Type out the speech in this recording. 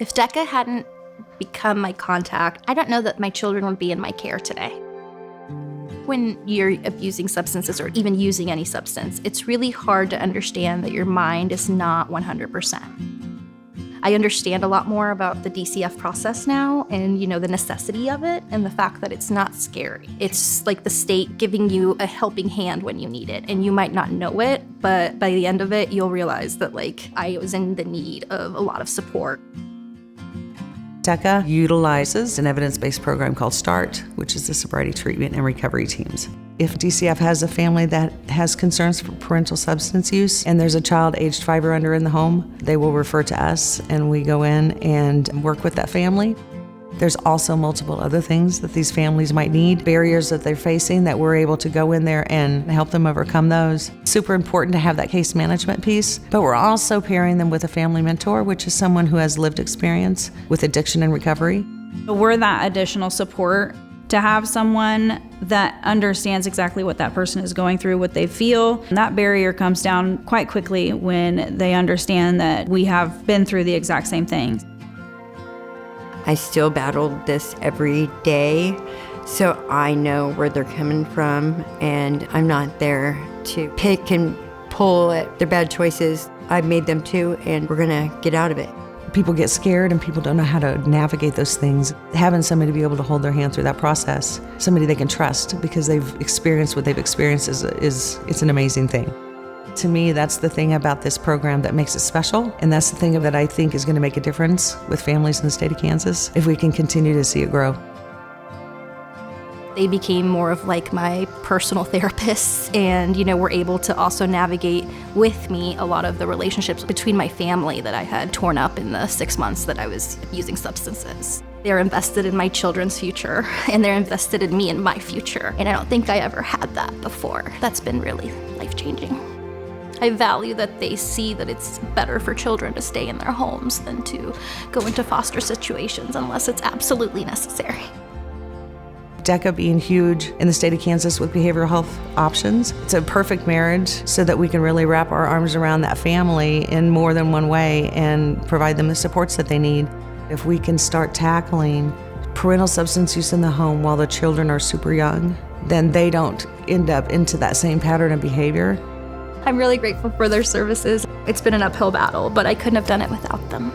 If DCCCA hadn't become my contact, I don't know that my children would be in my care today. When you're abusing substances or even using any substance, it's really hard to understand that your mind is not 100%. I understand a lot more about the DCF process now and, the necessity of it and the fact that it's not scary. It's like the state giving you a helping hand when you need it, and you might not know it, but by the end of it, you'll realize that I was in the need of a lot of support. DCCCA utilizes an evidence-based program called START, which is the Sobriety Treatment and Recovery Teams. If DCF has a family that has concerns for parental substance use and there's a child aged 5 or under in the home, they will refer to us and we go in and work with that family. There's also multiple other things that these families might need, barriers that they're facing that we're able to go in there and help them overcome those. Super important to have that case management piece, but we're also pairing them with a family mentor, which is someone who has lived experience with addiction and recovery. We're that additional support to have someone that understands exactly what that person is going through, what they feel. And that barrier comes down quite quickly when they understand that we have been through the exact same things. I still battle this every day, so I know where they're coming from, and I'm not there to pick and pull at their bad choices. I've made them too, and we're gonna get out of it. People get scared and people don't know how to navigate those things. Having somebody to be able to hold their hand through that process, somebody they can trust because they've experienced what they've experienced it's an amazing thing. To me, that's the thing about this program that makes it special, and that's the thing that I think is going to make a difference with families in the state of Kansas if we can continue to see it grow. They became more of my personal therapists, and were able to also navigate with me a lot of the relationships between my family that I had torn up in the 6 months that I was using substances. They're invested in my children's future, and they're invested in me and my future, and I don't think I ever had that before. That's been really life-changing. I value that they see that it's better for children to stay in their homes than to go into foster situations unless it's absolutely necessary. DCCCA being huge in the state of Kansas with behavioral health options, it's a perfect marriage so that we can really wrap our arms around that family in more than one way and provide them the supports that they need. If we can start tackling parental substance use in the home while the children are super young, then they don't end up into that same pattern of behavior. I'm really grateful for their services. It's been an uphill battle, but I couldn't have done it without them.